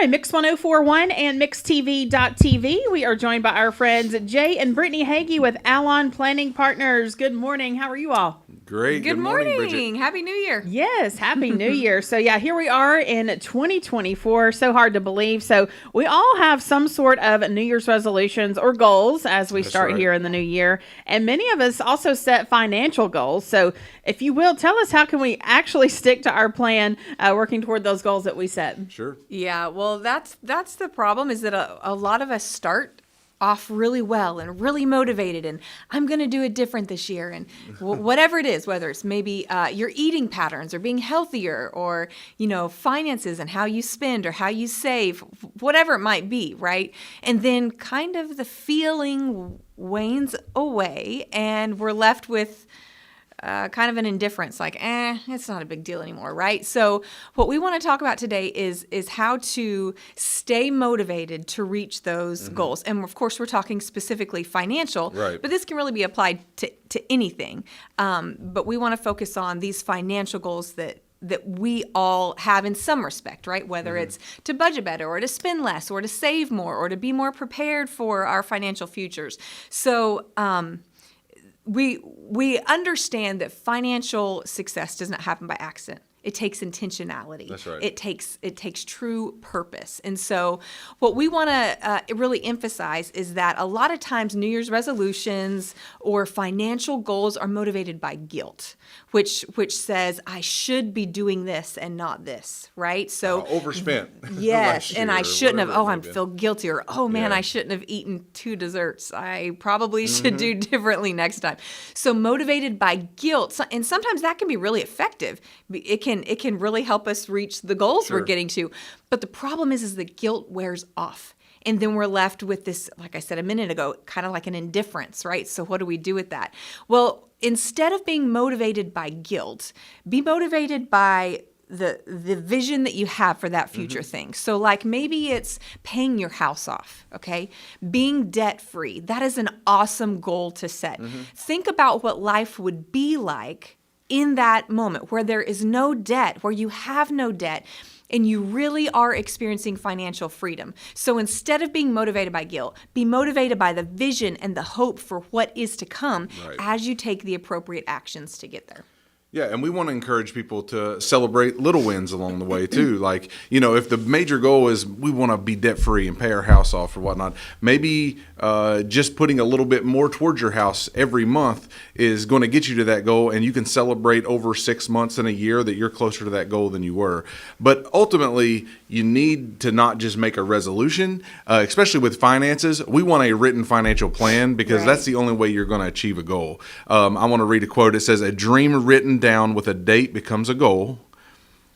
All right, Mix 1041 and MixTV.tv. We are joined by our friends Jay and Brittany Hagy with Alon Planning Partners. Good morning. How are you all? Great. Good morning, Bridget. Happy New Year. Yes, Happy New Year. So, yeah, here we are in 2024. So hard to believe. So, we all have some sort of New Year's resolutions or goals as we start here in the new year. And many of us also set financial goals. So, if you will, tell us how can we actually stick to our plan working toward those goals that we set? Sure. Yeah, well, that's the problem is that a lot of us start off really well and really motivated and I'm going to do it different this year and whatever it is, whether it's maybe your eating patterns or being healthier or, finances and how you spend or how you save, whatever it might be, right? And then kind of the feeling wanes away and we're left with kind of an indifference, like, it's not a big deal anymore, right? So what we want to talk about today is how to stay motivated to reach those goals. And of course, we're talking specifically financial, right, but this can really be applied to anything. But we want to focus on these financial goals that we all have in some respect, right? Whether it's to budget better or to spend less or to save more or to be more prepared for our financial futures. So, we understand that financial success does not happen by accident. It takes intentionality. That's right. It takes true purpose. And so what we want to really emphasize is that a lot of times New Year's resolutions or financial goals are motivated by guilt, which says I should be doing this and not this, right? So overspent. Yes, and I shouldn't have. Oh, I feel feel guilty, or oh man, Yeah. I shouldn't have eaten 2 desserts. I probably should do differently next time. So motivated by guilt, and sometimes that can be really effective. It can really help us reach the goals we're Sure. getting to. But the problem is the guilt wears off. And then we're left with this, like I said a minute ago, kind of like an indifference, right? So what do we do with that? Well, instead of being motivated by guilt, be motivated by the vision that you have for that future thing. So like maybe it's paying your house off, okay? Being debt free. That is an awesome goal to set. Think about what life would be like in that moment where there is no debt, where you have no debt, and you really are experiencing financial freedom. So instead of being motivated by guilt, be motivated by the vision and the hope for what is to come as you take the appropriate actions to get there. Yeah, and we want to encourage people to celebrate little wins along the way too. Like, if the major goal is we want to be debt free and pay our house off or whatnot, maybe just putting a little bit more towards your house every month is going to get you to that goal, and you can celebrate over 6 months in a year that you're closer to that goal than you were. But ultimately, you need to not just make a resolution, especially with finances. We want a written financial plan because that's the only way you're going to achieve a goal. I want to read a quote. It says, "A dream written down with a date becomes a goal.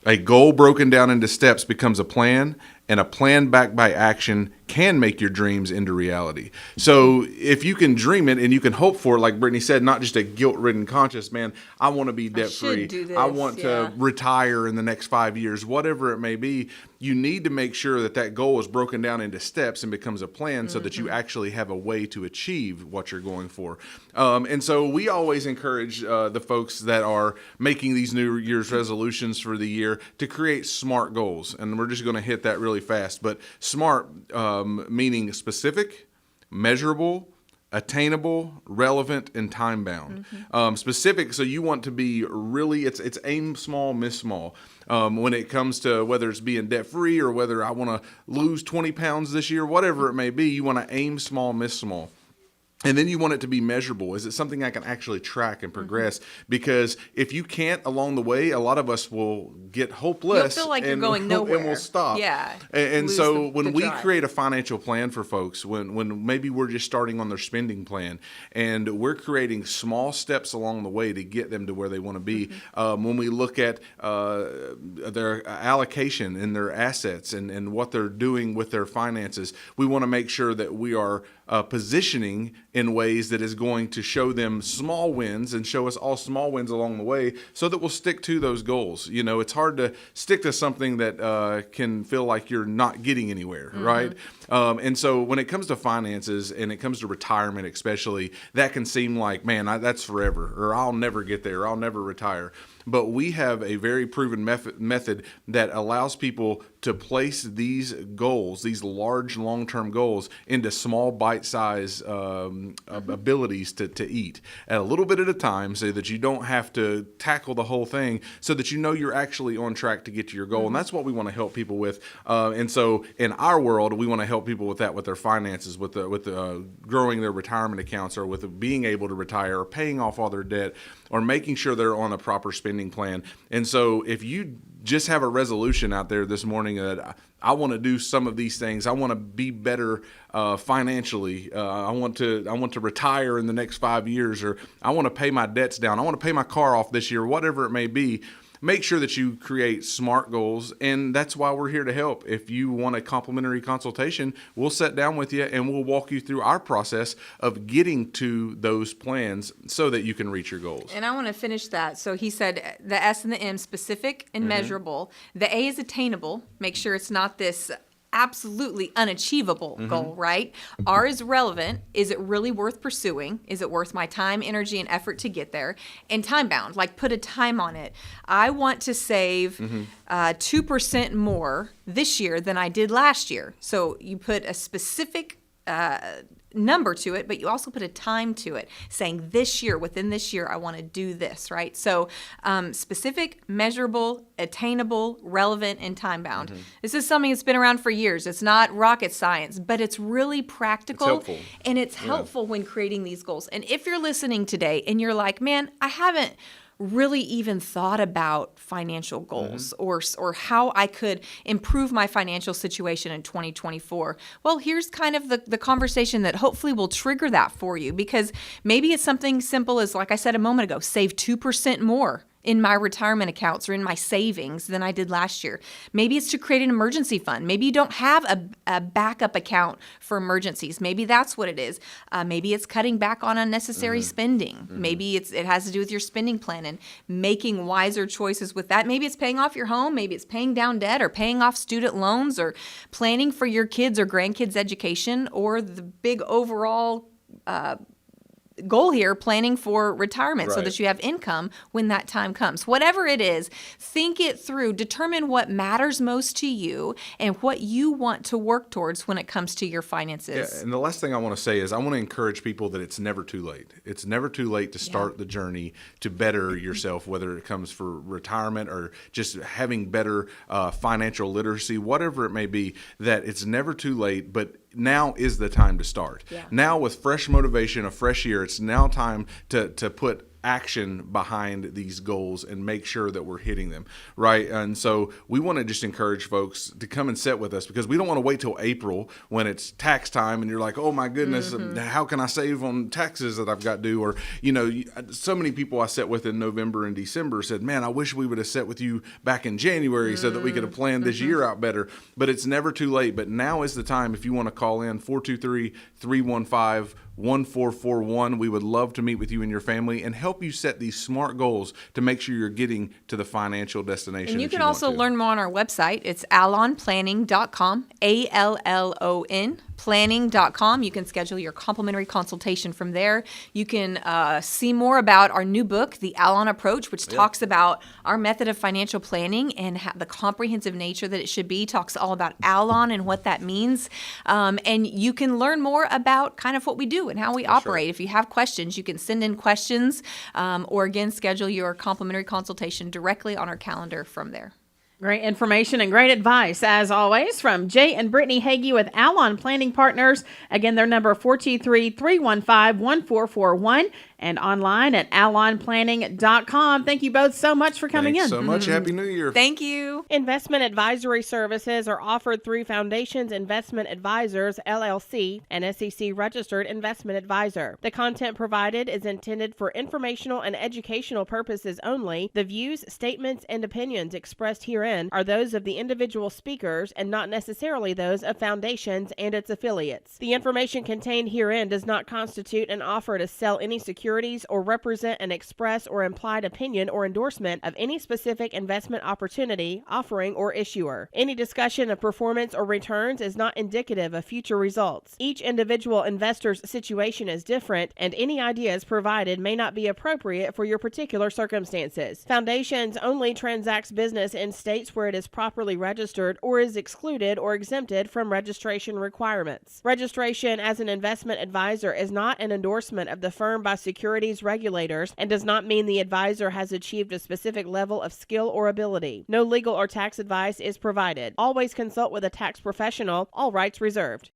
A goal broken down into steps becomes a plan, and a plan backed by action can make your dreams into reality." So if you can dream it and you can hope for it, like Brittany said, not just a guilt-ridden conscious, man, I want to be debt-free. I want to retire in the next 5 years, whatever it may be. You need to make sure that goal is broken down into steps and becomes a plan so that you actually have a way to achieve what you're going for. And so we always encourage the folks that are making these New Year's resolutions for the year to create SMART goals. And we're just going to hit that really fast. But SMART meaning specific, measurable, attainable, relevant, and time-bound. Specific, so you want to be really, it's aim small, miss small. When it comes to whether it's being debt-free or whether I want to lose 20 pounds this year, whatever it may be, you want to aim small, miss small. And then you want it to be measurable. Is it something I can actually track and progress? Because if you can't along the way, a lot we will get hopeless. You'll feel like you're going nowhere. And we'll stop. Yeah. And so when we drive. create a financial plan for folks, when maybe we're just starting on their spending plan, and we're creating small steps along the way to get them to where they want to be, when we look at their allocation and their assets and what they're doing with their finances, we want to make sure that we are positioning in ways that is going to show them small wins and show us all small wins along the way so that we'll stick to those goals. It's hard to stick to something that can feel like you're not getting anywhere, right? And so when it comes to finances and it comes to retirement especially, that can seem like, man, that's forever, or I'll never get there, or I'll never retire. but we have a very proven method that allows people to place these goals, these large long-term goals, into small bite-sized abilities to eat at a little bit at a time, so that you don't have to tackle the whole thing, so that you know you're actually on track to get to your goal. And that's what we want to help people with. And so in our world, we want to help people with that, with their finances, with growing their retirement accounts, or with being able to retire, or paying off all their debt, or making sure they're on a proper spending plan. And so if you just have a resolution out there this morning that I want to do some of these things, I want to be better financially, I want to retire in the next 5 years, or I want to pay my debts down, I want to pay my car off this year, whatever it may be, make sure that you create SMART goals. And that's why we're here to help. If you want a complimentary consultation, we'll sit down with you and we'll walk you through our process of getting to those plans so that you can reach your goals. And I want to finish that. So he said the S and the M, specific and measurable. The A is attainable. Make sure it's not this absolutely unachievable goal, right? R is relevant. Is it really worth pursuing? Is it worth my time, energy, and effort to get there? And time bound, like put a time on it. I want to save 2% more this year than I did last year. So you put a specific number to it, but you also put a time to it, saying within this year, I want to do this, right? So specific, measurable, attainable, relevant, and time bound. This is something that's been around for years. It's not rocket science, but it's really practical. It's helpful. And it's helpful when creating these goals. And if you're listening today and you're like, man, I haven't really even thought about financial goals or how I could improve my financial situation in 2024. Well, here's kind of the conversation that hopefully will trigger that for you, because maybe it's something simple as, like I said a moment ago, save 2% more in my retirement accounts or in my savings than I did last year. Maybe it's to create an emergency fund. Maybe you don't have a backup account for emergencies. Maybe that's what it is. Maybe it's cutting back on unnecessary spending. Maybe it has to do with your spending plan and making wiser choices with that. Maybe it's paying off your home. Maybe it's paying down debt or paying off student loans or planning for your kids' or grandkids' education, or the big overall goal here, planning for retirement so that you have income when that time comes. Whatever it is, think it through, determine what matters most to you and what you want to work towards when it comes to your finances. Yeah, and the last thing I want to say is I want to encourage people that it's never too late. It's never too late to start the journey to better yourself, whether it comes for retirement or just having better financial literacy, whatever it may be, that it's never too late, but now is the time to start. Now, with fresh motivation, a fresh year, it's now time to put action behind these goals and make sure that we're hitting them, right? And so we want to just encourage folks to come and sit with us, because we don't want to wait till April when it's tax time and you're like, oh my goodness, how can I save on taxes that I've got due? Or, so many people I sat with in November and December said, man, I wish we would have sat with you back in January so that we could have planned this year out better. But it's never too late. But now is the time. If you want to call in, 423-315-1441. We would love to meet with you and your family and help you set these SMART goals to make sure you're getting to the financial destination. And you can also learn more on our website. It's allonplanning.com, ALLON planning.com. You can schedule your complimentary consultation from there. You can see more about our new book, The Allon Approach, which talks about our method of financial planning and the comprehensive nature that it should be. Talks all about Allon and what that means. And you can learn more about kind of what we do and how we operate. If you have questions, you can send in questions or, again, schedule your complimentary consultation directly on our calendar from there. Great information and great advice, as always, from Jay and Brittany Hagy with Allon Planning Partners. Again, their number 423-315-1441 and online at allonplanning.com. Thank you both so much for coming Thanks in. so much. Happy New Year. Thank you. Investment advisory services are offered through Foundations Investment Advisors, LLC, an SEC-registered investment advisor. The content provided is intended for informational and educational purposes only. The views, statements, and opinions expressed herein are those of the individual speakers and not necessarily those of Foundations and its affiliates. The information contained herein does not constitute an offer to sell any security securities or represent an express or implied opinion or endorsement of any specific investment opportunity, offering, or issuer. Any discussion of performance or returns is not indicative of future results. Each individual investor's situation is different, and any ideas provided may not be appropriate for your particular circumstances. Foundations only transacts business in states where it is properly registered or is excluded or exempted from registration requirements. Registration as an investment advisor is not an endorsement of the firm by securities regulators and does not mean the advisor has achieved a specific level of skill or ability. No legal or tax advice is provided. Always consult with a tax professional. All rights reserved.